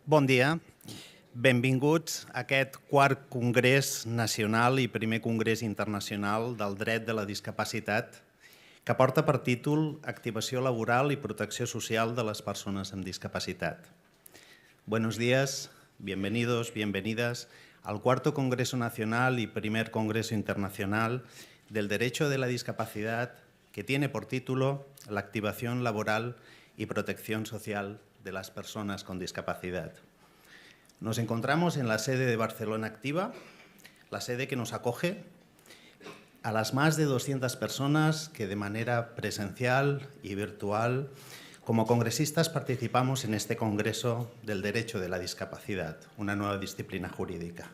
Bon dia. Benvinguts a aquest quart Congrés Nacional i primer Congrés Internacional del Dret de la Discapacitat, que porta per títol Activació laboral i protecció social de les persones amb discapacitat. Buenos días, bienvenidos, bienvenidas al cuarto Congreso Nacional y primer Congreso Internacional del Derecho de la Discapacidad, que tiene por título La activación laboral y protección social de las personas con discapacidad. Nos encontramos en la sede de Barcelona Activa, la sede que nos acoge a las más de 200 personas que de manera presencial y virtual, como congresistas, participamos en este Congreso del Derecho de la Discapacidad, una nueva disciplina jurídica.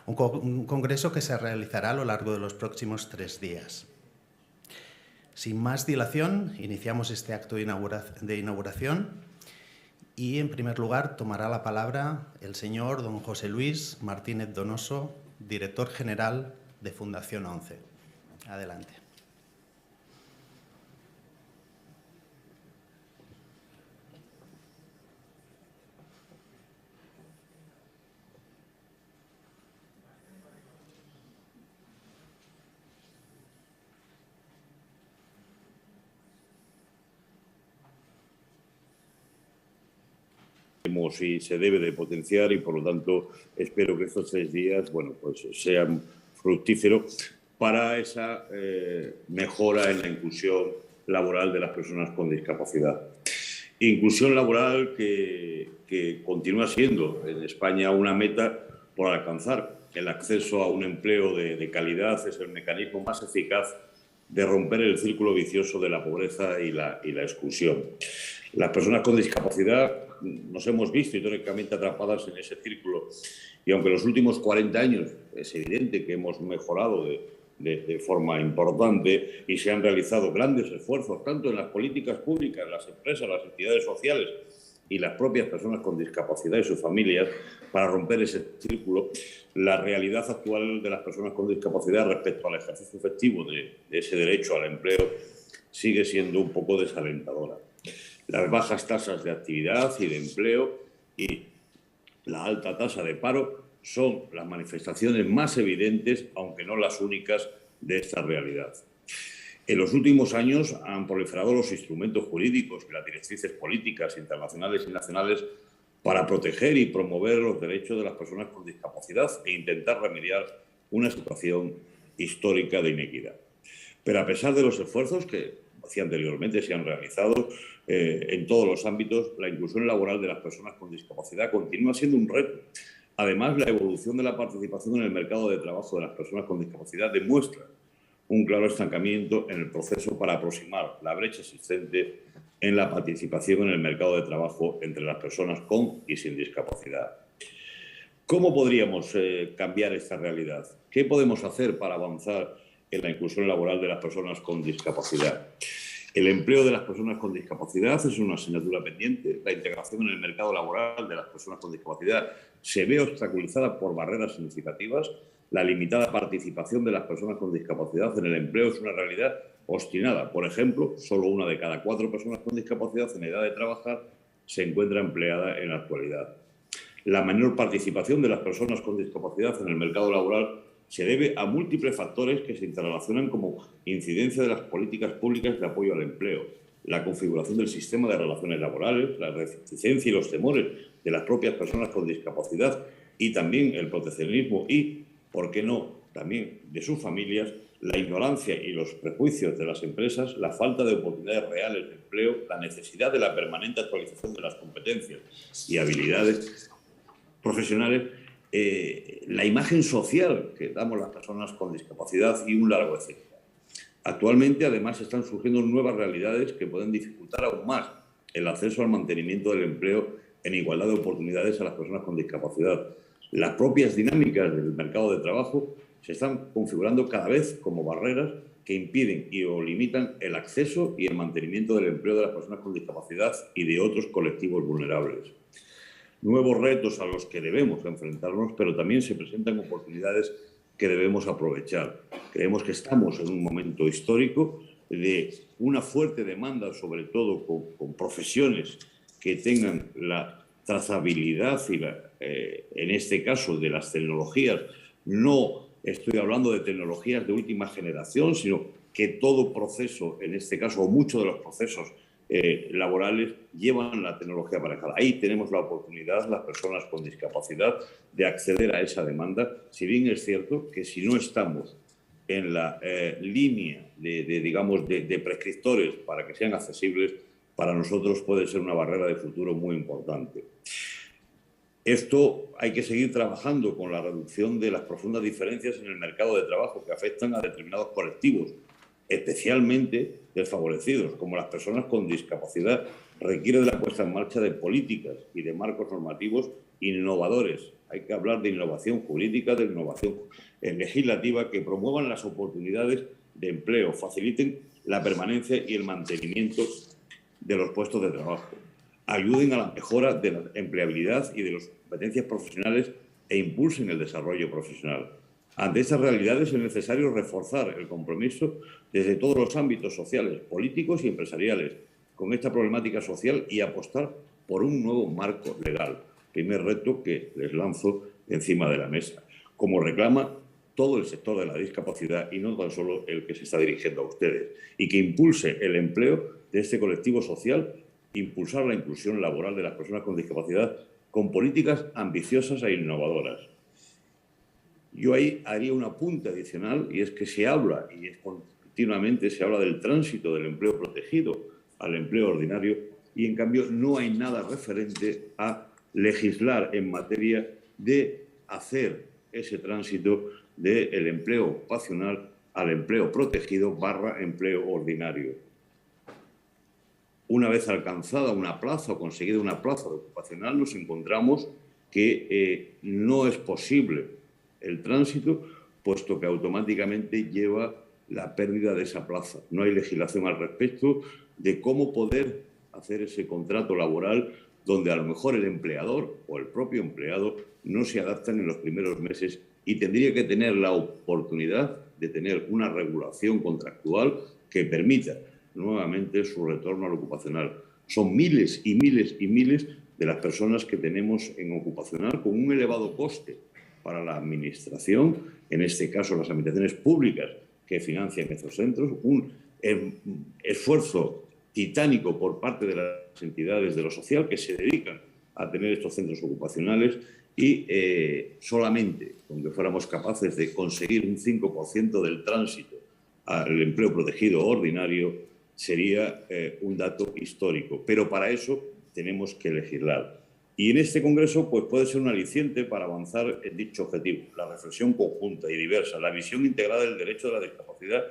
Un congreso que se realizará a lo largo de los próximos 3 días. Sin más dilación, iniciamos este acto de inauguración y, en primer lugar, tomará la palabra el señor don José Luis Martínez Donoso, director general de Fundación 11. Adelante. Y se debe de potenciar, y por lo tanto espero que estos 3 días sean fructíferos para esa mejora en la inclusión laboral de las personas con discapacidad. Inclusión laboral que continúa siendo en España una meta por alcanzar. El acceso a un empleo de calidad es el mecanismo más eficaz de romper el círculo vicioso de la pobreza y la exclusión. Las personas con discapacidad nos hemos visto históricamente atrapadas en ese círculo, y aunque en los últimos 40 años es evidente que hemos mejorado de forma importante y se han realizado grandes esfuerzos tanto en las políticas públicas, las empresas, las entidades sociales y las propias personas con discapacidad y sus familias para romper ese círculo, la realidad actual de las personas con discapacidad respecto al ejercicio efectivo de ese derecho al empleo sigue siendo un poco desalentadora. Las bajas tasas de actividad y de empleo y la alta tasa de paro son las manifestaciones más evidentes, aunque no las únicas, de esta realidad. En los últimos años han proliferado los instrumentos jurídicos y las directrices políticas internacionales y nacionales para proteger y promover los derechos de las personas con discapacidad e intentar remediar una situación histórica de inequidad. Pero a pesar de los esfuerzos que, como decía anteriormente, se han realizado en todos los ámbitos, la inclusión laboral de las personas con discapacidad continúa siendo un reto. Además, la evolución de la participación en el mercado de trabajo de las personas con discapacidad demuestra un claro estancamiento en el proceso para aproximar la brecha existente en la participación en el mercado de trabajo entre las personas con y sin discapacidad. ¿Cómo podríamos cambiar esta realidad? ¿Qué podemos hacer para avanzar en la inclusión laboral de las personas con discapacidad? El empleo de las personas con discapacidad es una asignatura pendiente. La integración en el mercado laboral de las personas con discapacidad se ve obstaculizada por barreras significativas. La limitada participación de las personas con discapacidad en el empleo es una realidad obstinada. Por ejemplo, solo 1 de cada 4 personas con discapacidad en edad de trabajar se encuentra empleada en la actualidad. La menor participación de las personas con discapacidad en el mercado laboral se debe a múltiples factores que se interrelacionan, como incidencia de las políticas públicas de apoyo al empleo, la configuración del sistema de relaciones laborales, la reticencia y los temores de las propias personas con discapacidad y también el proteccionismo y, ¿por qué no?, también de sus familias, la ignorancia y los prejuicios de las empresas, la falta de oportunidades reales de empleo, la necesidad de la permanente actualización de las competencias y habilidades profesionales, la imagen social que damos las personas con discapacidad y un largo etcétera. Actualmente, además, están surgiendo nuevas realidades que pueden dificultar aún más el acceso al mantenimiento del empleo en igualdad de oportunidades a las personas con discapacidad. Las propias dinámicas del mercado de trabajo se están configurando cada vez como barreras que impiden o limitan el acceso y el mantenimiento del empleo de las personas con discapacidad y de otros colectivos vulnerables. Nuevos retos a los que debemos enfrentarnos, pero también se presentan oportunidades que debemos aprovechar. Creemos que estamos en un momento histórico de una fuerte demanda, sobre todo con profesiones que tengan la trazabilidad y en este caso de las tecnologías. No estoy hablando de tecnologías de última generación, sino que todo proceso, en este caso, o muchos de los procesos laborales llevan la tecnología aparejada. Ahí tenemos la oportunidad, las personas con discapacidad, de acceder a esa demanda, si bien es cierto que si no estamos en la línea de prescriptores para que sean accesibles, para nosotros puede ser una barrera de futuro muy importante. Esto hay que seguir trabajando con la reducción de las profundas diferencias en el mercado de trabajo que afectan a determinados colectivos, especialmente desfavorecidos, como las personas con discapacidad. Requiere de la puesta en marcha de políticas y de marcos normativos innovadores. Hay que hablar de innovación jurídica, de innovación legislativa, que promuevan las oportunidades de empleo, faciliten la permanencia y el mantenimiento de los puestos de trabajo, ayuden a la mejora de la empleabilidad y de las competencias profesionales e impulsen el desarrollo profesional. Ante estas realidades es necesario reforzar el compromiso desde todos los ámbitos sociales, políticos y empresariales con esta problemática social y apostar por un nuevo marco legal. Primer reto que les lanzo encima de la mesa, como reclama todo el sector de la discapacidad y no tan solo el que se está dirigiendo a ustedes, y que impulse el empleo de este colectivo social, impulsar la inclusión laboral de las personas con discapacidad con políticas ambiciosas e innovadoras. Yo ahí haría un apunte adicional, y es que se habla, y es continuamente se habla del tránsito del empleo protegido al empleo ordinario, y en cambio no hay nada referente a legislar en materia de hacer ese tránsito del empleo ocupacional al empleo protegido / empleo ordinario. Una vez alcanzada una plaza o conseguida una plaza ocupacional, nos encontramos que no es posible el tránsito, puesto que automáticamente lleva la pérdida de esa plaza. No hay legislación al respecto de cómo poder hacer ese contrato laboral donde a lo mejor el empleador o el propio empleado no se adaptan en los primeros meses y tendría que tener la oportunidad de tener una regulación contractual que permita nuevamente su retorno al ocupacional. Son miles y miles y miles de las personas que tenemos en ocupacional con un elevado coste para la administración, en este caso las administraciones públicas que financian estos centros, un esfuerzo titánico por parte de las entidades de lo social que se dedican a tener estos centros ocupacionales y solamente con que fuéramos capaces de conseguir un 5% del tránsito al empleo protegido ordinario sería un dato histórico. Pero para eso tenemos que legislar. Y en este Congreso pues, puede ser un aliciente para avanzar en dicho objetivo. La reflexión conjunta y diversa, la visión integrada del derecho de la discapacidad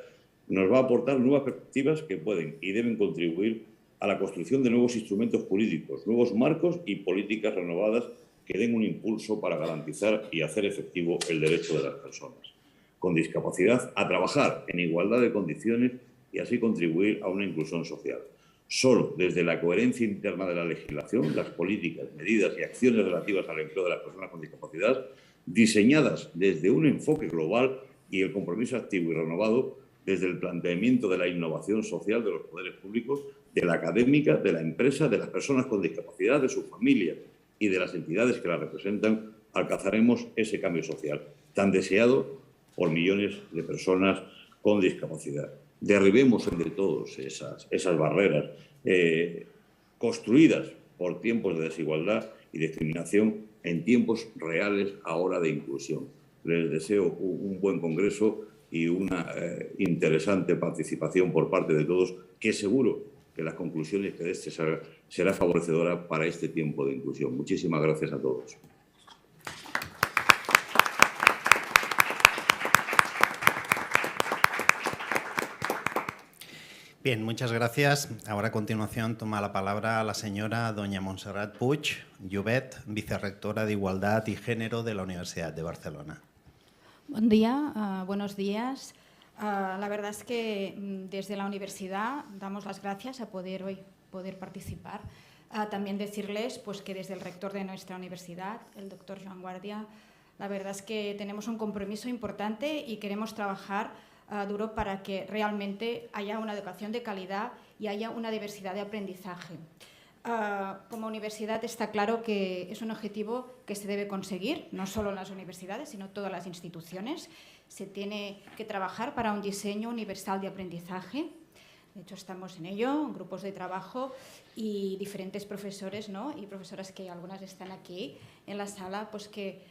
nos va a aportar nuevas perspectivas que pueden y deben contribuir a la construcción de nuevos instrumentos jurídicos, nuevos marcos y políticas renovadas que den un impulso para garantizar y hacer efectivo el derecho de las personas con discapacidad a trabajar en igualdad de condiciones y así contribuir a una inclusión social. Solo desde la coherencia interna de la legislación, las políticas, medidas y acciones relativas al empleo de las personas con discapacidad, diseñadas desde un enfoque global y el compromiso activo y renovado desde el planteamiento de la innovación social de los poderes públicos, de la académica, de la empresa, de las personas con discapacidad, de sus familias y de las entidades que la representan, alcanzaremos ese cambio social tan deseado por millones de personas con discapacidad. Derribemos entre todos esas barreras construidas por tiempos de desigualdad y discriminación en tiempos reales ahora de inclusión. Les deseo un buen Congreso y una interesante participación por parte de todos, que seguro que las conclusiones que de este será favorecedora para este tiempo de inclusión. Muchísimas gracias a todos. Bien, muchas gracias. Ahora a continuación toma la palabra la señora doña Montserrat Puig Llobet, vicerrectora de Igualdad y Género de la Universidad de Barcelona. Buen día, buenos días. La verdad es que desde la universidad damos las gracias a hoy poder participar. También decirles pues, que desde el rector de nuestra universidad, el doctor Joan Guardia, la verdad es que tenemos un compromiso importante y queremos trabajar duro para que realmente haya una educación de calidad y haya una diversidad de aprendizaje. Como universidad está claro que es un objetivo que se debe conseguir, no solo en las universidades, sino todas las instituciones. Se tiene que trabajar para un diseño universal de aprendizaje. De hecho, estamos en ello, en grupos de trabajo y diferentes profesores, ¿no?, y profesoras, que algunas están aquí en la sala, pues que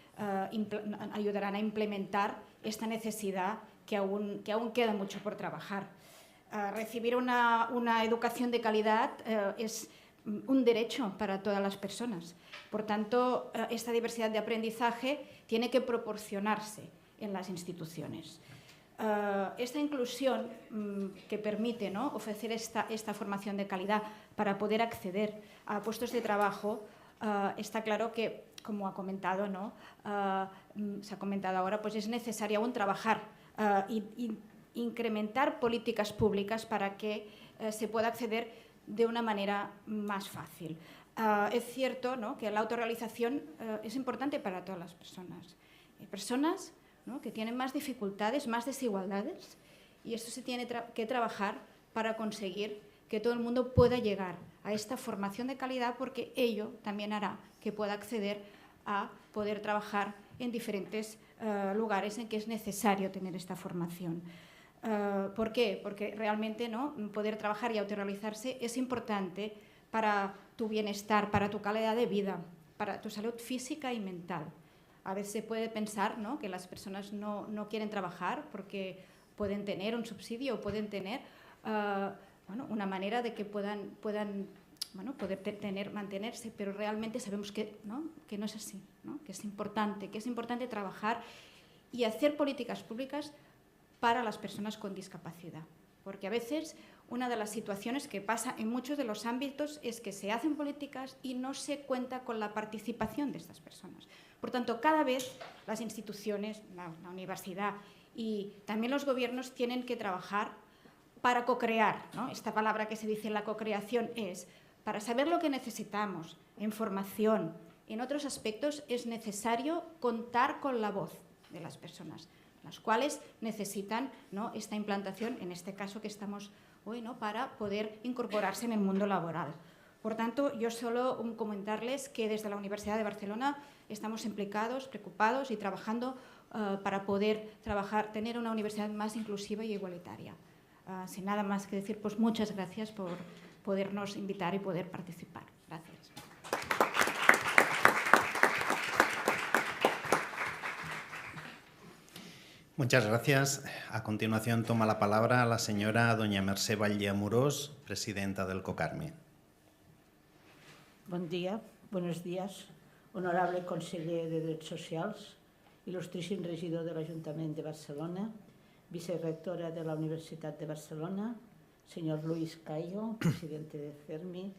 ayudarán a implementar esta necesidad que aún queda mucho por trabajar. Recibir una educación de calidad es un derecho para todas las personas. Por tanto, esta diversidad de aprendizaje tiene que proporcionarse en las instituciones. Esta inclusión que permite, ¿no?, ofrecer esta formación de calidad para poder acceder a puestos de trabajo, está claro que, como ha comentado, ¿no?, se ha comentado ahora, pues es necesario aún trabajar y incrementar políticas públicas para que se pueda acceder de una manera más fácil. Es cierto, ¿no?, que la autorrealización es importante para todas las personas. Hay personas, ¿no?, que tienen más dificultades, más desigualdades, y esto se tiene que trabajar para conseguir que todo el mundo pueda llegar a esta formación de calidad, porque ello también hará que pueda acceder a poder trabajar en diferentes lugares en que es necesario tener esta formación. ¿Por qué? Porque realmente, ¿no?, poder trabajar y autorrealizarse es importante para tu bienestar, para tu calidad de vida, para tu salud física y mental. A veces se puede pensar, ¿no?, que las personas no quieren trabajar porque pueden tener un subsidio o pueden tener una manera de que puedan poder mantenerse, pero realmente sabemos que no es así, ¿no?, que es importante trabajar y hacer políticas públicas para las personas con discapacidad. Porque a veces una de las situaciones que pasa en muchos de los ámbitos es que se hacen políticas y no se cuenta con la participación de estas personas. Por tanto, cada vez las instituciones, la universidad y también los gobiernos tienen que trabajar para co-crear, ¿no? Esta palabra que se dice en la co-creación es, para saber lo que necesitamos en formación, en otros aspectos, es necesario contar con la voz de las personas, las cuales necesitan, ¿no?, esta implantación, en este caso que estamos hoy, ¿no?, para poder incorporarse en el mundo laboral. Por tanto, yo solo comentarles que desde la Universidad de Barcelona estamos implicados, preocupados y trabajando para poder tener una universidad más inclusiva y igualitaria. Sin nada más que decir, pues muchas gracias por podernos invitar y poder participar. Gracias. Muchas gracias. A continuación toma la palabra la señora doña Mercè Batlle Amorós, presidenta del COCARMI. Bon dia, buenos días, honorable conseller de Drets Socials, il·lustríssim regidor de l'Ajuntament de Barcelona, vicerectora de la Universitat de Barcelona, señor Luis Cayo, presidente de CERMI,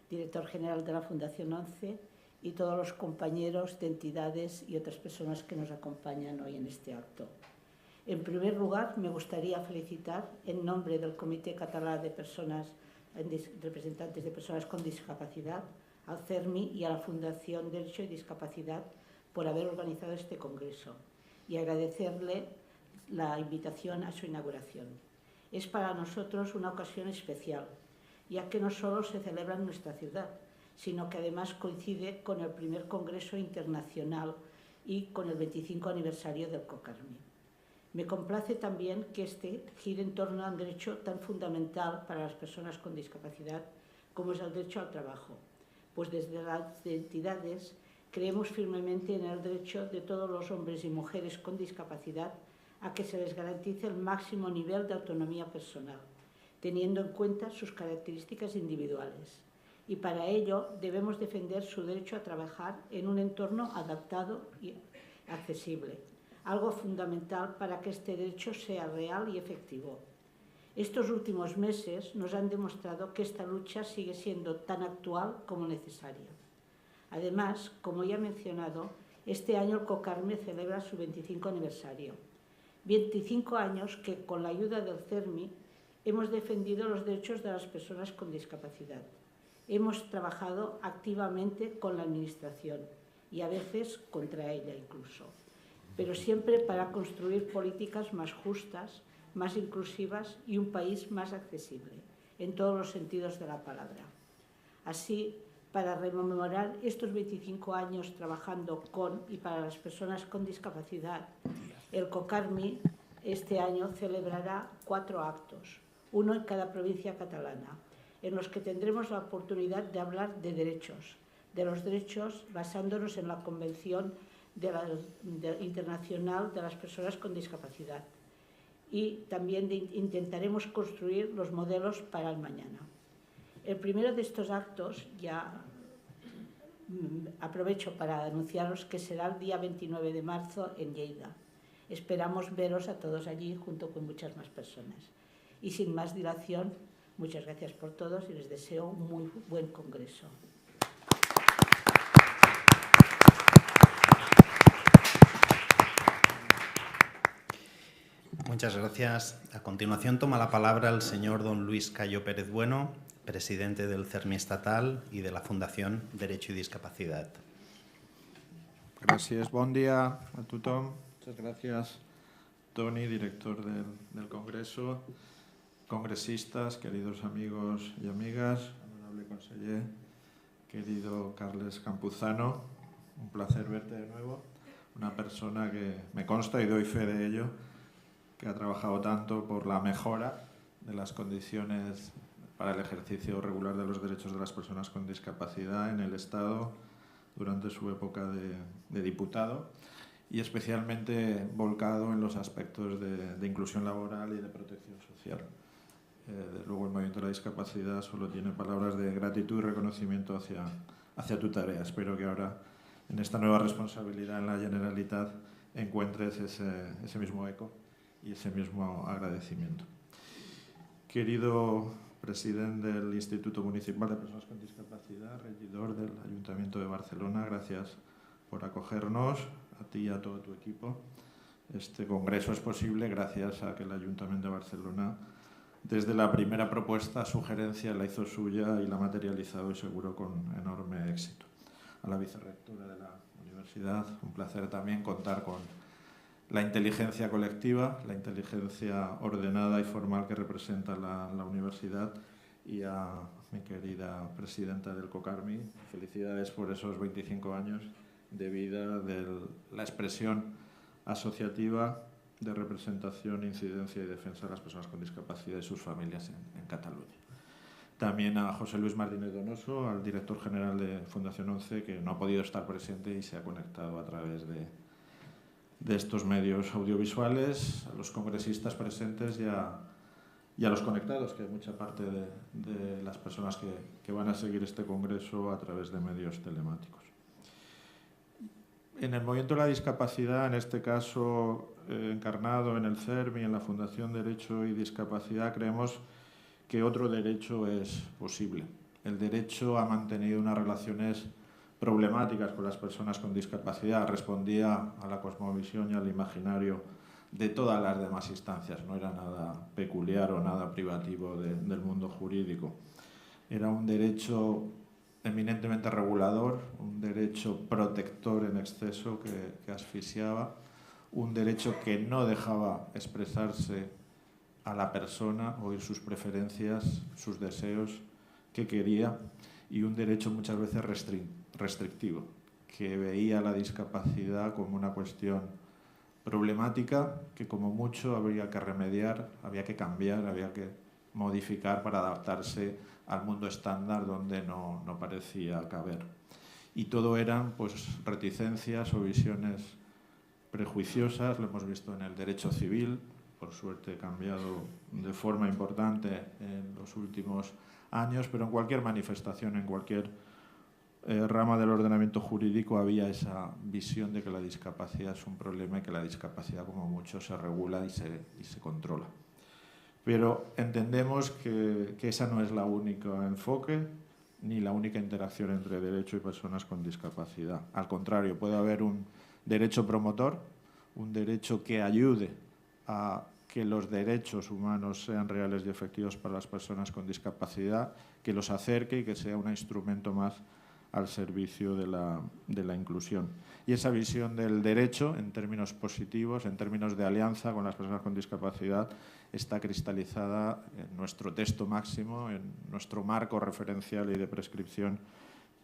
director general de la Fundación 11 y todos los compañeros de entidades y otras personas que nos acompañan hoy en este acto. En primer lugar, me gustaría felicitar en nombre del Comité Català de Personas, representantes de personas con discapacidad, al CERMI y a la Fundación Derecho y Discapacidad por haber organizado este congreso y agradecerle la invitación a su inauguración. Es para nosotros una ocasión especial, ya que no solo se celebra en nuestra ciudad, sino que además coincide con el primer Congreso Internacional y con el 25 aniversario del COCARMI. Me complace también que este gire en torno a un derecho tan fundamental para las personas con discapacidad como es el derecho al trabajo, pues desde las entidades creemos firmemente en el derecho de todos los hombres y mujeres con discapacidad a que se les garantice el máximo nivel de autonomía personal, teniendo en cuenta sus características individuales. Y para ello debemos defender su derecho a trabajar en un entorno adaptado y accesible, algo fundamental para que este derecho sea real y efectivo. Estos últimos meses nos han demostrado que esta lucha sigue siendo tan actual como necesaria. Además, como ya he mencionado, este año el COCARMI celebra su 25 aniversario. 25 años que, con la ayuda del CERMI, hemos defendido los derechos de las personas con discapacidad. Hemos trabajado activamente con la Administración y a veces contra ella incluso, pero siempre para construir políticas más justas, más inclusivas y un país más accesible, en todos los sentidos de la palabra. Así, para rememorar estos 25 años trabajando con y para las personas con discapacidad. El COCARMI este año celebrará 4 actos, uno en cada provincia catalana, en los que tendremos la oportunidad de hablar de los derechos basándonos en la Convención Internacional de las Personas con Discapacidad. Y también intentaremos construir los modelos para el mañana. El primero de estos actos, ya aprovecho para anunciaros que será el día 29 de marzo en Lleida. Esperamos veros a todos allí junto con muchas más personas. Y sin más dilación, muchas gracias por todos y les deseo un muy buen congreso. Muchas gracias. A continuación toma la palabra el señor don Luis Cayo Pérez Bueno, presidente del CERMI estatal y de la Fundación Derecho y Discapacidad. Gràcies. Bon dia a tothom. Muchas gracias, Toni, director del Congreso, congresistas, queridos amigos y amigas, honorable conseller, querido Carles Campuzano, un placer verte de nuevo. Una persona que me consta y doy fe de ello, que ha trabajado tanto por la mejora de las condiciones para el ejercicio regular de los derechos de las personas con discapacidad en el Estado durante su época de diputado y especialmente volcado en los aspectos de inclusión laboral y de protección social. Desde luego el movimiento de la discapacidad solo tiene palabras de gratitud y reconocimiento hacia tu tarea. Espero que ahora, en esta nueva responsabilidad en la Generalitat, encuentres ese mismo eco y ese mismo agradecimiento. Querido presidente del Instituto Municipal de Personas con Discapacidad, regidor del Ayuntamiento de Barcelona, gracias por acogernos, a ti y a todo tu equipo. Este congreso es posible gracias a que el Ayuntamiento de Barcelona, desde la primera propuesta, sugerencia, la hizo suya y la ha materializado y seguro con enorme éxito. A la vicerrectora de la universidad, un placer también contar con la inteligencia colectiva, la inteligencia ordenada y formal que representa la universidad, y a mi querida presidenta del COCARMI. Felicidades por esos 25 años de vida de la expresión asociativa de representación, incidencia y defensa de las personas con discapacidad y sus familias en Cataluña. También a José Luis Martínez Donoso, al director general de Fundación 11, que no ha podido estar presente y se ha conectado a través de estos medios audiovisuales, a los congresistas presentes y a los conectados, que hay mucha parte de las personas que van a seguir este congreso a través de medios telemáticos. En el movimiento de la discapacidad, en este caso encarnado en el CERMI, en la Fundación Derecho y Discapacidad, creemos que otro derecho es posible. El derecho ha mantenido unas relaciones problemáticas con las personas con discapacidad, respondía a la cosmovisión y al imaginario de todas las demás instancias, no era nada peculiar o nada privativo del mundo jurídico. Era un derecho eminentemente regulador, un derecho protector en exceso que asfixiaba, un derecho que no dejaba expresarse a la persona, oír sus preferencias, sus deseos, que quería, y un derecho muchas veces restrictivo, que veía la discapacidad como una cuestión problemática que como mucho habría que remediar, había que cambiar, había que modificar para adaptarse al mundo estándar donde no parecía caber. Y todo eran pues reticencias o visiones prejuiciosas, lo hemos visto en el derecho civil, por suerte cambiado de forma importante en los últimos años, pero en cualquier manifestación, en cualquier rama del ordenamiento jurídico había esa visión de que la discapacidad es un problema y que la discapacidad como mucho se regula y se controla. Pero entendemos que esa no es la única enfoque ni la única interacción entre derecho y personas con discapacidad. Al contrario, puede haber un derecho promotor, un derecho que ayude a que los derechos humanos sean reales y efectivos para las personas con discapacidad, que los acerque y que sea un instrumento más al servicio de la inclusión. Y esa visión del derecho, en términos positivos, en términos de alianza con las personas con discapacidad, está cristalizada en nuestro texto máximo, en nuestro marco referencial y de prescripción,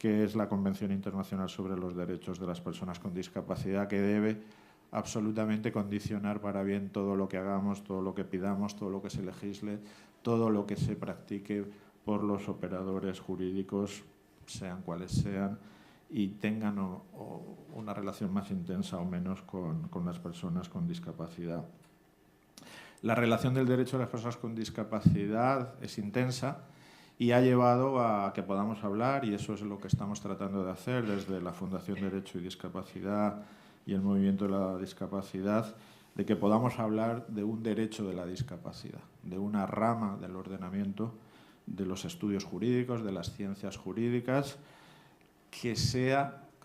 que es la Convención Internacional sobre los Derechos de las Personas con Discapacidad, que debe absolutamente condicionar para bien todo lo que hagamos, todo lo que pidamos, todo lo que se legisle, todo lo que se practique por los operadores jurídicos, sean cuales sean, y tengan una relación más intensa o menos con las personas con discapacidad. La relación del derecho de las personas con discapacidad es intensa y ha llevado a que podamos hablar, y eso es lo que estamos tratando de hacer desde la Fundación Derecho y Discapacidad y el Movimiento de la Discapacidad, de que podamos hablar de un derecho de la discapacidad, de una rama del ordenamiento de los estudios jurídicos, de las ciencias jurídicas, que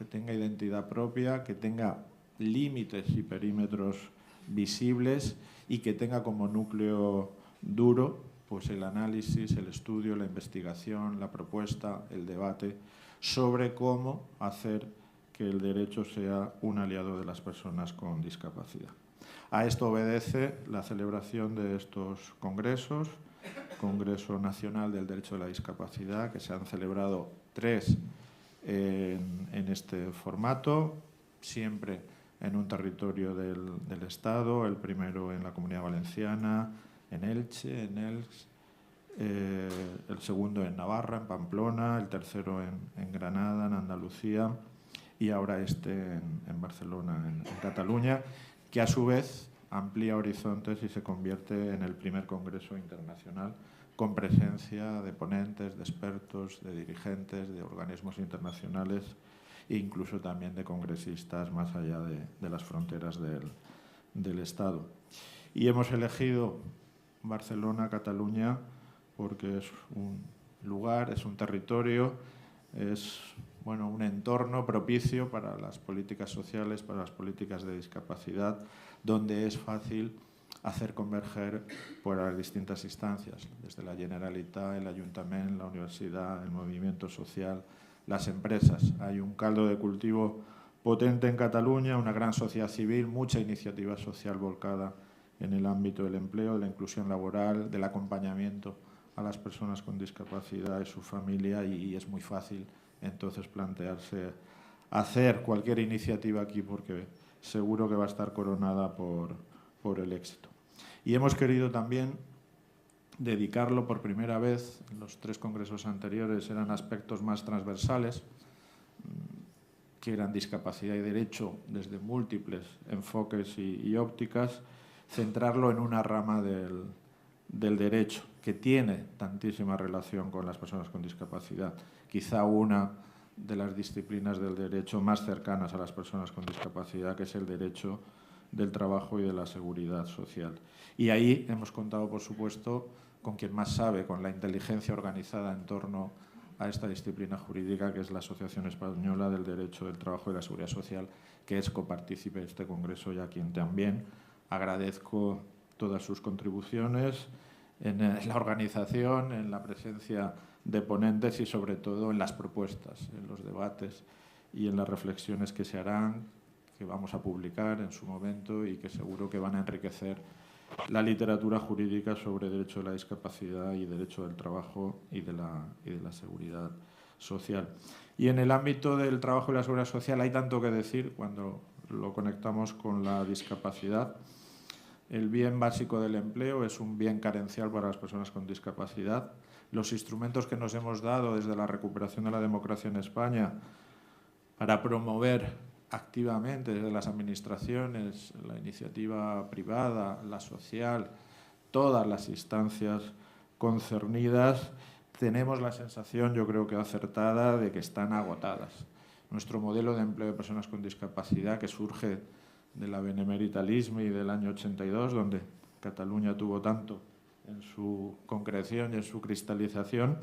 tenga identidad propia, que tenga límites y perímetros visibles y que tenga como núcleo duro pues el análisis, el estudio, la investigación, la propuesta, el debate sobre cómo hacer que el derecho sea un aliado de las personas con discapacidad. A esto obedece la celebración de estos congresos, Congreso Nacional del Derecho de la Discapacidad, que se han celebrado 3 en este formato, siempre en un territorio del Estado, el primero en la Comunidad Valenciana, en Elche, en Elx, el segundo en Navarra, en Pamplona, el tercero en Granada, en Andalucía, y ahora en Barcelona, en Cataluña, que a su vez amplía horizontes y se convierte en el primer congreso internacional con presencia de ponentes, de expertos, de dirigentes, de organismos internacionales e incluso también de congresistas más allá de las fronteras del Estado. Y hemos elegido Barcelona, Cataluña, porque es un lugar, es un territorio, es un entorno propicio para las políticas sociales, para las políticas de discapacidad, donde es fácil hacer converger por las distintas instancias, desde la Generalitat, el Ayuntamiento, la universidad, el movimiento social, las empresas. Hay un caldo de cultivo potente en Cataluña, una gran sociedad civil, mucha iniciativa social volcada en el ámbito del empleo, de la inclusión laboral, del acompañamiento a las personas con discapacidad y su familia, y es muy fácil entonces plantearse hacer cualquier iniciativa aquí porque seguro que va a estar coronada por el éxito. Y hemos querido también dedicarlo por primera vez, en los 3 congresos anteriores eran aspectos más transversales, que eran discapacidad y derecho desde múltiples enfoques y ópticas, centrarlo en una rama del derecho que tiene tantísima relación con las personas con discapacidad, quizá una de las disciplinas del derecho más cercanas a las personas con discapacidad, que es el derecho del trabajo y de la seguridad social. Y ahí hemos contado, por supuesto, con quien más sabe, con la inteligencia organizada en torno a esta disciplina jurídica, que es la Asociación Española del Derecho del Trabajo y la Seguridad Social, que es copartícipe de este congreso y a quien también agradezco todas sus contribuciones en la organización, en la presencia de ponentes y sobre todo en las propuestas, en los debates y en las reflexiones que se harán, que vamos a publicar en su momento y que seguro que van a enriquecer la literatura jurídica sobre derecho de la discapacidad y derecho del trabajo y de la seguridad social. Y en el ámbito del trabajo y la seguridad social hay tanto que decir cuando lo conectamos con la discapacidad. El bien básico del empleo es un bien carencial para las personas con discapacidad. Los instrumentos que nos hemos dado desde la recuperación de la democracia en España para promover activamente desde las administraciones, la iniciativa privada, la social, todas las instancias concernidas, tenemos la sensación, yo creo que acertada, de que están agotadas. Nuestro modelo de empleo de personas con discapacidad, que surge de la Benemèrita LISMI del año 82, donde Cataluña tuvo tanto en su concreción y en su cristalización,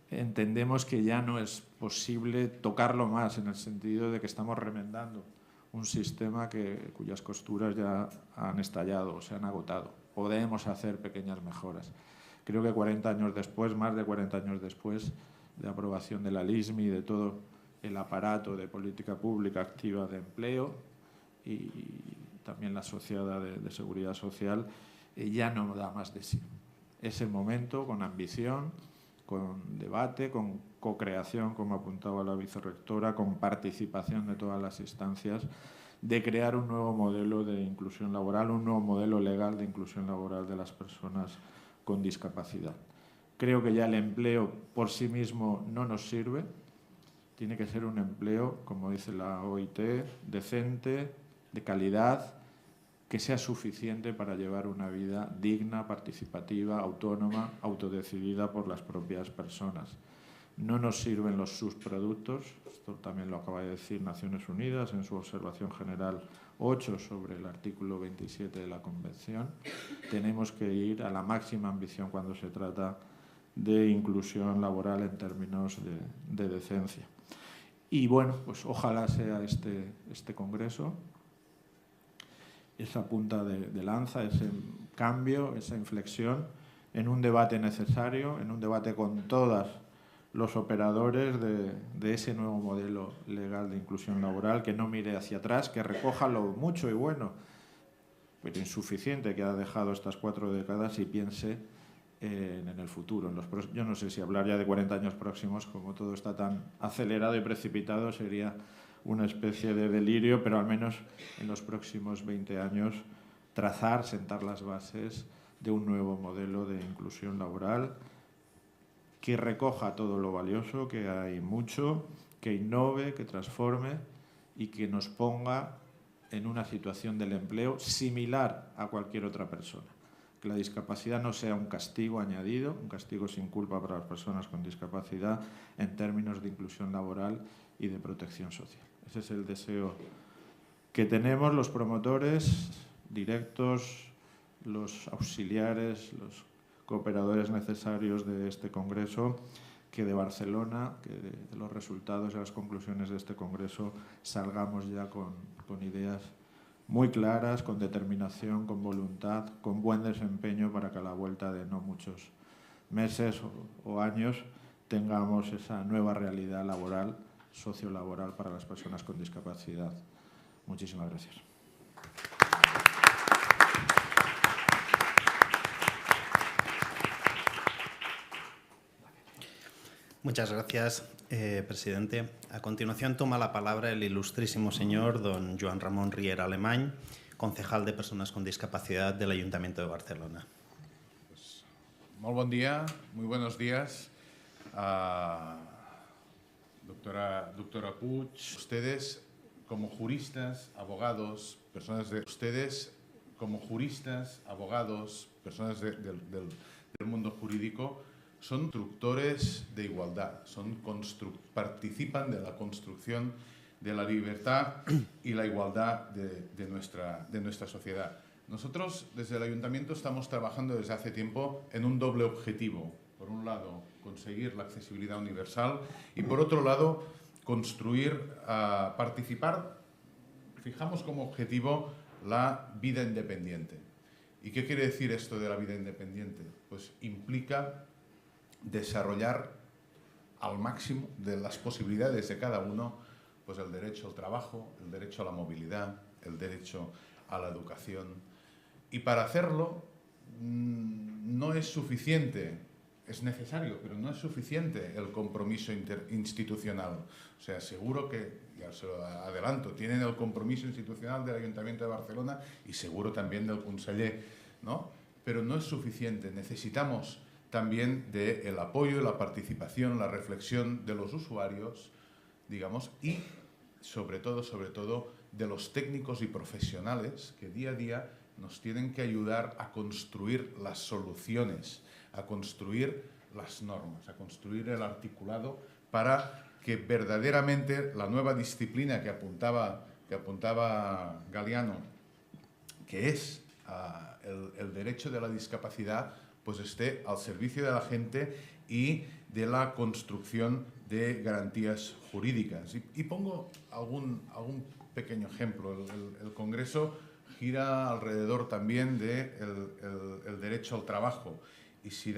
entendemos que ya no es posible tocarlo más, en el sentido de que estamos remendando un sistema cuyas costuras ya han estallado o se han agotado. Podemos hacer pequeñas mejoras. Creo que 40 años después, más de 40 años después de aprobación de la LISMI y de todo el aparato de política pública activa de empleo y también la asociada de seguridad social, ya no da más de sí. Es el momento, con ambición, con debate, con co-creación, como apuntaba la vicerrectora, con participación de todas las instancias, de crear un nuevo modelo de inclusión laboral, un nuevo modelo legal de inclusión laboral de las personas con discapacidad. Creo que ya el empleo por sí mismo no nos sirve. Tiene que ser un empleo, como dice la OIT, decente, de calidad, que sea suficiente para llevar una vida digna, participativa, autónoma, autodecidida por las propias personas. No nos sirven los subproductos, esto también lo acaba de decir Naciones Unidas en su observación general 8 sobre el artículo 27 de la Convención. Tenemos que ir a la máxima ambición cuando se trata de inclusión laboral en términos de decencia. Y bueno, pues ojalá sea este congreso esa punta de lanza, ese cambio, esa inflexión en un debate necesario, en un debate con todos los operadores de ese nuevo modelo legal de inclusión laboral, que no mire hacia atrás, que recoja lo mucho y bueno, pero insuficiente que ha dejado estas 4 décadas y piense en el futuro. Yo no sé si hablar ya de 40 años próximos, como todo está tan acelerado y precipitado, sería una especie de delirio, pero al menos en los próximos 20 años trazar, sentar las bases de un nuevo modelo de inclusión laboral que recoja todo lo valioso, que hay mucho, que innove, que transforme y que nos ponga en una situación del empleo similar a cualquier otra persona. Que la discapacidad no sea un castigo añadido, un castigo sin culpa para las personas con discapacidad en términos de inclusión laboral y de protección social. Ese es el deseo que tenemos los promotores directos, los auxiliares, los cooperadores necesarios de este congreso, que de Barcelona, que de los resultados y las conclusiones de este congreso salgamos ya con ideas muy claras, con determinación, con voluntad, con buen desempeño para que a la vuelta de no muchos meses o años tengamos esa nueva realidad laboral, sociolaboral para las personas con discapacidad. Muchísimas gracias. Muchas gracias, presidente. A continuación toma la palabra el ilustrísimo señor don Joan Ramon Riera Alemany, concejal de Personas con Discapacidad del Ayuntamiento de Barcelona. Pues, muy buen día, muy buenos días. Doctora Puig, ustedes como juristas, abogados, personas del mundo jurídico, son constructores de igualdad, participan de la construcción de la libertad y la igualdad de nuestra sociedad. Nosotros, desde el Ayuntamiento, estamos trabajando desde hace tiempo en un doble objetivo. Por un lado, conseguir la accesibilidad universal y, por otro lado, participar, fijamos como objetivo la vida independiente. ¿Y qué quiere decir esto de la vida independiente? Pues implica desarrollar al máximo de las posibilidades de cada uno, pues el derecho al trabajo, el derecho a la movilidad, el derecho a la educación. Y para hacerlo no es suficiente, es necesario, pero no es suficiente el compromiso institucional. O sea, seguro que, ya se lo adelanto, tienen el compromiso institucional del Ayuntamiento de Barcelona y seguro también del conseller, ¿no? Pero no es suficiente, necesitamos también del apoyo, la participación, la reflexión de los usuarios, digamos, y sobre todo de los técnicos y profesionales que día a día nos tienen que ayudar a construir las soluciones, a construir las normas, a construir el articulado para que verdaderamente la nueva disciplina que apuntaba Galiano, que es el derecho de la discapacidad, pues esté al servicio de la gente y de la construcción de garantías jurídicas. Y pongo algún pequeño ejemplo. El Congreso gira alrededor también del derecho al trabajo. Y si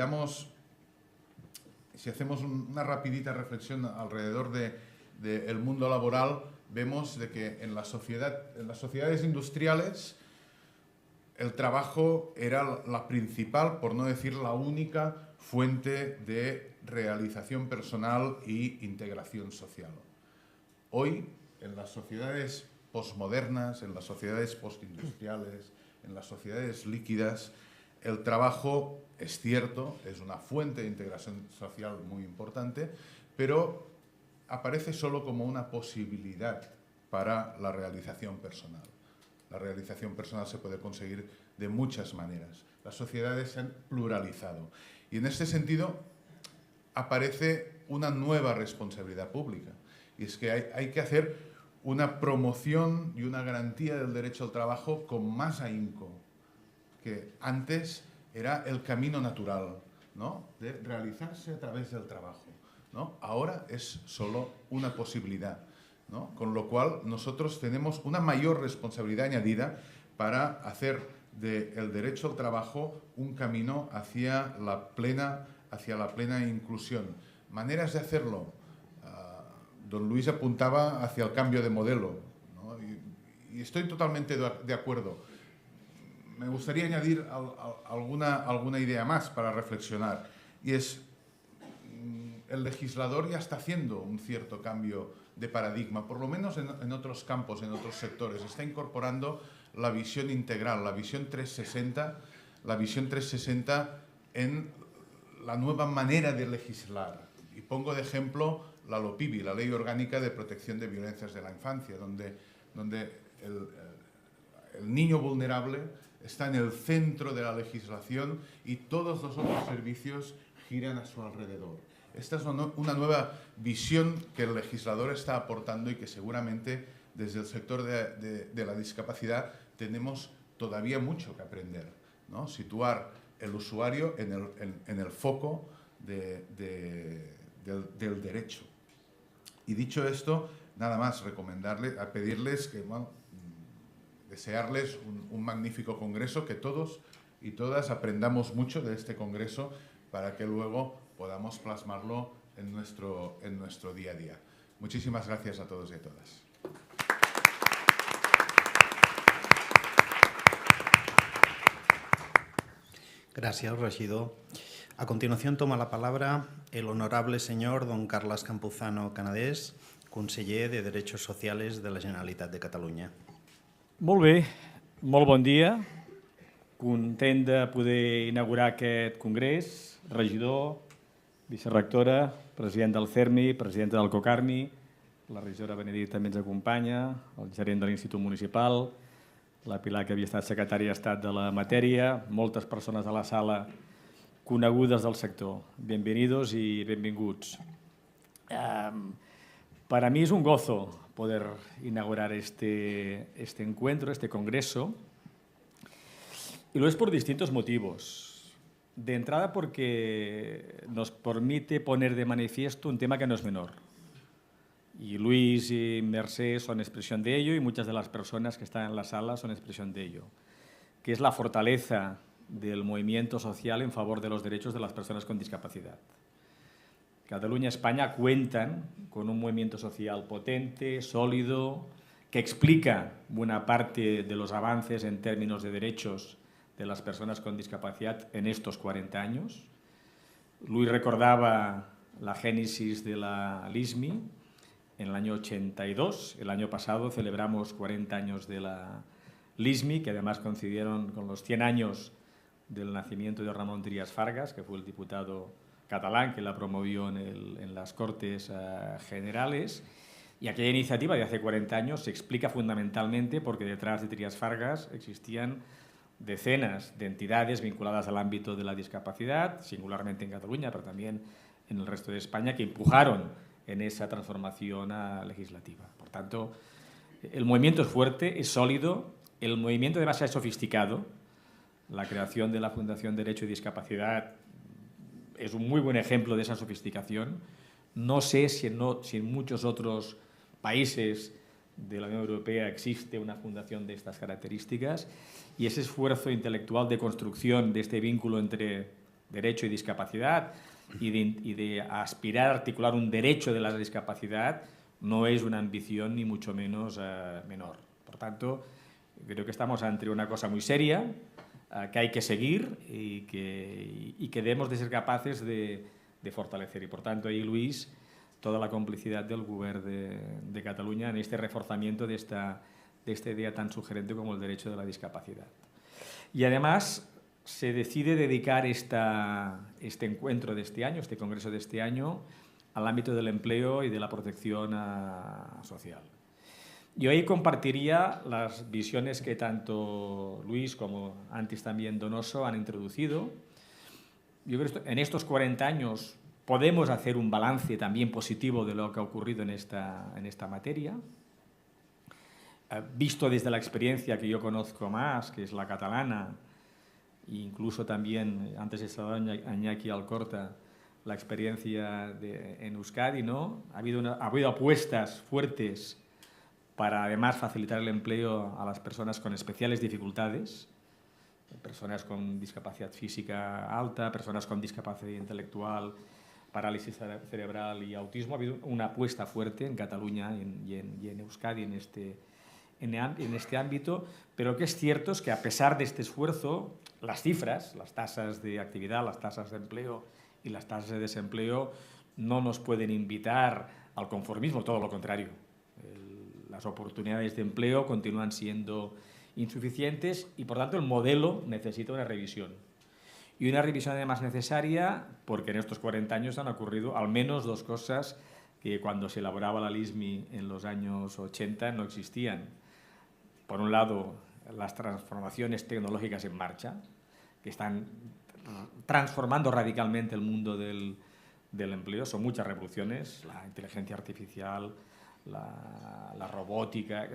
hacemos una rapidita reflexión alrededor del mundo laboral, vemos de que en las sociedades industriales el trabajo era la principal, por no decir la única, fuente de realización personal y integración social. Hoy, en las sociedades posmodernas, en las sociedades postindustriales, en las sociedades líquidas, el trabajo, es cierto, es una fuente de integración social muy importante, pero aparece solo como una posibilidad para la realización personal. La realización personal se puede conseguir de muchas maneras. Las sociedades se han pluralizado y en este sentido aparece una nueva responsabilidad pública, y es que hay que hacer una promoción y una garantía del derecho al trabajo con más ahínco, que antes era el camino natural, ¿no?, de realizarse a través del trabajo, ¿no? Ahora es solo una posibilidad, ¿no? Con lo cual nosotros tenemos una mayor responsabilidad añadida para hacer del derecho al trabajo un camino hacia la plena inclusión. Maneras de hacerlo. Don Luis apuntaba hacia el cambio de modelo, ¿no? Y estoy totalmente de acuerdo. Me gustaría añadir alguna idea más para reflexionar, y es el legislador ya está haciendo un cierto cambio de paradigma, por lo menos en otros campos, en otros sectores. Está incorporando la visión integral, la visión 360 en la nueva manera de legislar. Y pongo de ejemplo la LOPIVI, la Ley Orgánica de Protección de Violencias de la Infancia, donde el niño vulnerable está en el centro de la legislación y todos los otros servicios giran a su alrededor. Esta es una nueva visión que el legislador está aportando y que seguramente desde el sector de la discapacidad tenemos todavía mucho que aprender, ¿no? Situar el usuario en el foco del derecho. Y dicho esto, nada más pedirles que, bueno, desearles un magnífico congreso, que todos y todas aprendamos mucho de este congreso para que luego podamos plasmarlo en nuestro día a día. Muchísimas gracias a todos y a todas. Gracias, regidor. A continuación toma la palabra el honorable señor don Carles Campuzano Canadés, conseller de Derechos Sociales de la Generalitat de Catalunya. Molt bé, molt bon dia. Content de poder inaugurar aquest congrés. Regidor, vicerectora, president del CERMI, presidenta del COCARMI, la regidora Benedicta també ens acompanya, el gerent de l'Institut Municipal, la Pilar, que havia estat secretària d'Estat de la matèria, moltes persones a la sala conegudes del sector. Bienvenidos y benvinguts. Para mí es un gozo poder inaugurar este encuentro, este congreso, y lo es por distintos motivos. De entrada, porque nos permite poner de manifiesto un tema que no es menor. Y Luis y Mercè son expresión de ello, y muchas de las personas que están en la sala son expresión de ello, que es la fortaleza del movimiento social en favor de los derechos de las personas con discapacidad. Cataluña y España cuentan con un movimiento social potente, sólido, que explica buena parte de los avances en términos de derechos de las personas con discapacidad en estos 40 años. Luis recordaba la génesis de la LISMI en el año 82. El año pasado celebramos 40 años de la LISMI, que además coincidieron con los 100 años del nacimiento de Ramón Trias Fargas, que fue el diputado catalán que la promovió en las Cortes Generales. Y aquella iniciativa de hace 40 años se explica fundamentalmente porque detrás de Trias Fargas existían decenas de entidades vinculadas al ámbito de la discapacidad, singularmente en Cataluña, pero también en el resto de España, que empujaron en esa transformación legislativa. Por tanto, el movimiento es fuerte, es sólido, el movimiento además es sofisticado. La creación de la Fundación Derecho y Discapacidad es un muy buen ejemplo de esa sofisticación. No sé si en muchos otros países de la Unión Europea existe una fundación de estas características, y ese esfuerzo intelectual de construcción de este vínculo entre derecho y discapacidad y de aspirar a articular un derecho de la discapacidad no es una ambición ni mucho menos menor. Por tanto, creo que estamos ante una cosa muy seria, que hay que seguir y que debemos de ser capaces de de fortalecer. Y por tanto, ahí, Luis, toda la complicidad del Govern de Cataluña en este reforzamiento de esta idea tan sugerente como el derecho de la discapacidad. Y además se decide dedicar este encuentro de este año, este congreso de este año, al ámbito del empleo y de la protección social. Yo ahí compartiría las visiones que tanto Luis como antes también Donoso han introducido. Yo creo que en estos 40 años podemos hacer un balance también positivo de lo que ha ocurrido en esta materia. Visto desde la experiencia que yo conozco más, que es la catalana, e incluso también, antes estaba Iñaki Alcorta, la experiencia en Euskadi, ¿no? Ha habido apuestas fuertes para además facilitar el empleo a las personas con especiales dificultades, personas con discapacidad física alta, personas con discapacidad intelectual, parálisis cerebral y autismo. Ha habido una apuesta fuerte en Cataluña y en Euskadi en este ámbito, pero lo que es cierto es que a pesar de este esfuerzo, las cifras, las tasas de actividad, las tasas de empleo y las tasas de desempleo no nos pueden invitar al conformismo, todo lo contrario. Las oportunidades de empleo continúan siendo insuficientes y, por tanto, el modelo necesita una revisión. Y una revisión además necesaria porque en estos 40 años han ocurrido al menos dos cosas que cuando se elaboraba la LISMI en los años 80 no existían. Por un lado, las transformaciones tecnológicas en marcha, que están transformando radicalmente el mundo del empleo. Son muchas revoluciones, la inteligencia artificial, la robótica.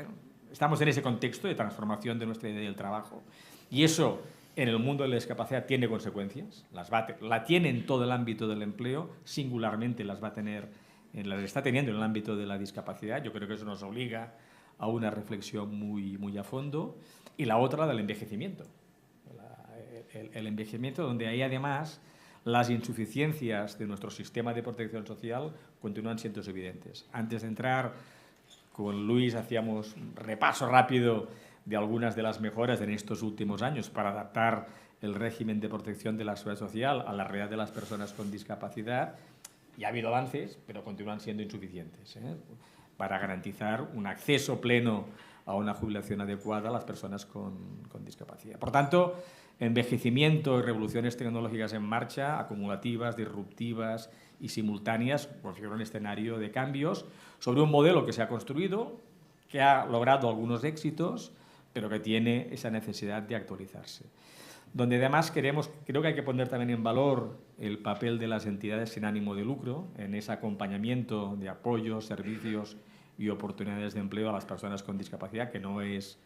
Estamos en ese contexto de transformación de nuestra idea del trabajo. Y eso, en el mundo de la discapacidad, tiene consecuencias. La tiene en todo el ámbito del empleo, singularmente las está teniendo en el ámbito de la discapacidad. Yo creo que eso nos obliga a una reflexión muy a fondo. Y la otra, la del envejecimiento. El envejecimiento, donde hay además las insuficiencias de nuestro sistema de protección social continúan siendo evidentes. Antes de entrar, con Luis hacíamos un repaso rápido de algunas de las mejoras en estos últimos años para adaptar el régimen de protección de la seguridad social a la realidad de las personas con discapacidad. Y ha habido avances, pero continúan siendo insuficientes, para garantizar un acceso pleno a una jubilación adecuada a las personas con discapacidad. Por tanto, envejecimiento y revoluciones tecnológicas en marcha, acumulativas, disruptivas y simultáneas, configuran un escenario de cambios sobre un modelo que se ha construido, que ha logrado algunos éxitos, pero que tiene esa necesidad de actualizarse. Donde además creo que hay que poner también en valor el papel de las entidades sin ánimo de lucro en ese acompañamiento de apoyos, servicios y oportunidades de empleo a las personas con discapacidad, que no es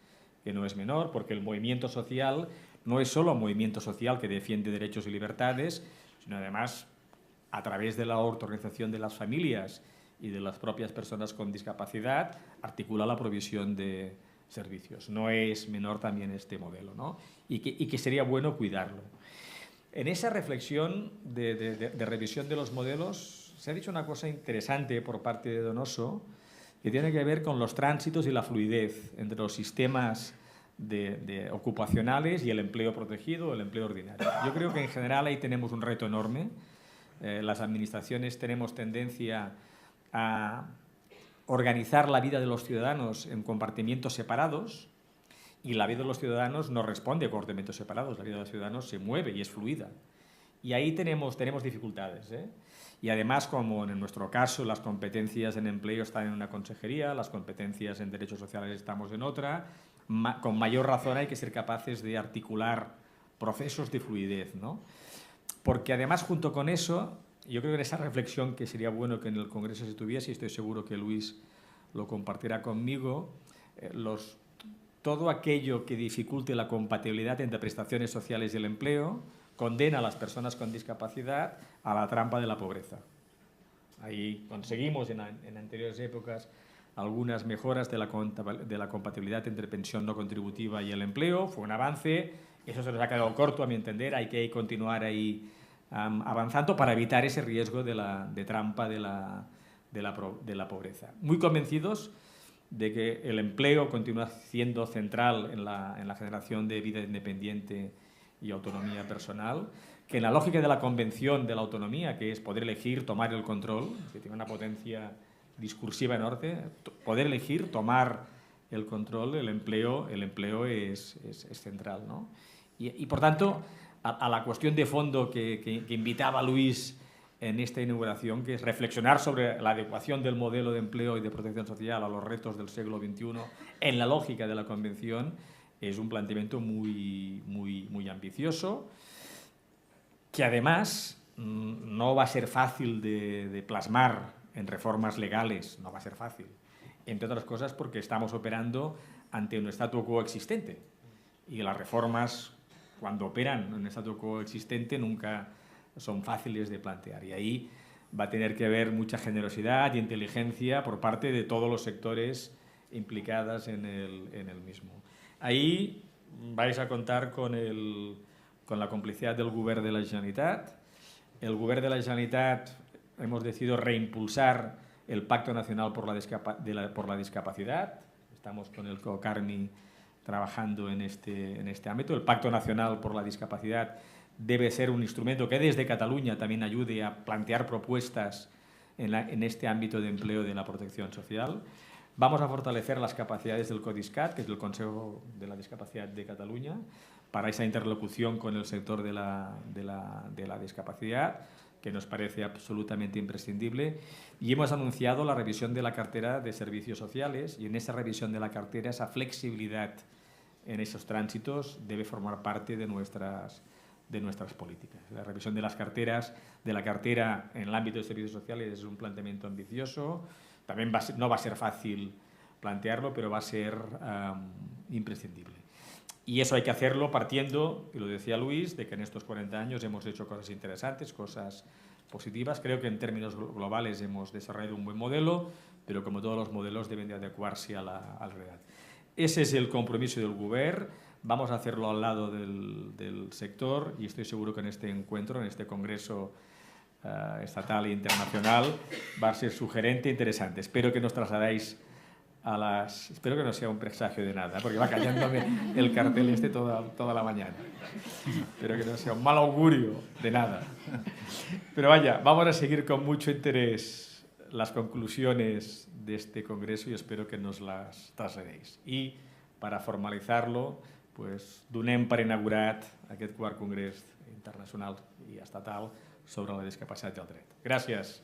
menor, porque el movimiento social no es solo un movimiento social que defiende derechos y libertades, sino además, a través de la autorganización de las familias y de las propias personas con discapacidad, articula la provisión de servicios. No es menor también este modelo, ¿no? Y que sería bueno cuidarlo. En esa reflexión de revisión de los modelos se ha dicho una cosa interesante por parte de Donoso, que tiene que ver con los tránsitos y la fluidez entre los sistemas ocupacionales y el empleo protegido o el empleo ordinario. Yo creo que en general ahí tenemos un reto enorme. Las administraciones tenemos tendencia a organizar la vida de los ciudadanos en compartimientos separados y la vida de los ciudadanos no responde a compartimentos separados. La vida de los ciudadanos se mueve y es fluida. Y ahí tenemos dificultades, Y además, como en nuestro caso, las competencias en empleo están en una consejería, las competencias en derechos sociales estamos en otra, con mayor razón hay que ser capaces de articular procesos de fluidez, ¿no? Porque además, junto con eso, yo creo que en esa reflexión que sería bueno que en el Congreso se tuviese, y estoy seguro que Luis lo compartirá conmigo, todo aquello que dificulte la compatibilidad entre prestaciones sociales y el empleo condena a las personas con discapacidad a la trampa de la pobreza. Ahí conseguimos en anteriores épocas algunas mejoras de la compatibilidad entre pensión no contributiva y el empleo. Fue un avance, eso se nos ha quedado corto a mi entender, hay que continuar ahí avanzando para evitar ese riesgo de trampa de la pobreza. Muy convencidos de que el empleo continúa siendo central en la generación de vida independiente y autonomía personal, que en la lógica de la convención de la autonomía, que es poder elegir, tomar el control, que tiene una potencia discursiva enorme, poder elegir, tomar el control, el empleo es central, ¿no? Y por tanto, a la cuestión de fondo que invitaba Luis en esta inauguración, que es reflexionar sobre la adecuación del modelo de empleo y de protección social a los retos del siglo XXI en la lógica de la Convención, es un planteamiento muy ambicioso, que además no va a ser fácil de plasmar en reformas legales, no va a ser fácil, entre otras cosas porque estamos operando ante un statu quo existente y las reformas, cuando operan en un statu quo existente, nunca son fáciles de plantear, y ahí va a tener que haber mucha generosidad y inteligencia por parte de todos los sectores implicados en el mismo. Ahí vais a contar con la complicidad del Govern de la Generalitat. El Govern de la Generalitat hemos decidido reimpulsar el Pacto Nacional por la Discapacidad. Estamos con el COCARMI trabajando en este ámbito. El Pacto Nacional por la Discapacidad debe ser un instrumento que desde Cataluña también ayude a plantear propuestas en este ámbito de empleo de la protección social. Vamos a fortalecer las capacidades del CODISCAT, que es el Consejo de la Discapacidad de Cataluña, para esa interlocución con el sector de la discapacidad, que nos parece absolutamente imprescindible. Y hemos anunciado la revisión de la cartera de servicios sociales, y en esa revisión de la cartera, esa flexibilidad en esos tránsitos debe formar parte de nuestras políticas. La revisión de las carteras, de la cartera en el ámbito de servicios sociales, es un planteamiento ambicioso. También no va a ser fácil plantearlo, pero va a ser imprescindible. Y eso hay que hacerlo partiendo, y lo decía Luis, de que en estos 40 años hemos hecho cosas interesantes, cosas positivas. Creo que en términos globales hemos desarrollado un buen modelo, pero como todos los modelos deben de adecuarse a la realidad. Ese es el compromiso del Govern. Vamos a hacerlo al lado del sector, y estoy seguro que en este encuentro, en este congreso estatal e internacional, va a ser sugerente e interesante. Espero que nos trasladáis espero que no sea un presagio de nada, porque va callándome el cartel toda la mañana. Espero que no sea un mal augurio de nada. Pero vaya, vamos a seguir con mucho interés las conclusiones de este congreso y espero que nos las trasladéis. I, para formalitzar-lo, pues, donem per inaugurat aquest quart congrés internacional i estatal sobre la discapacitat i el dret. Gràcies.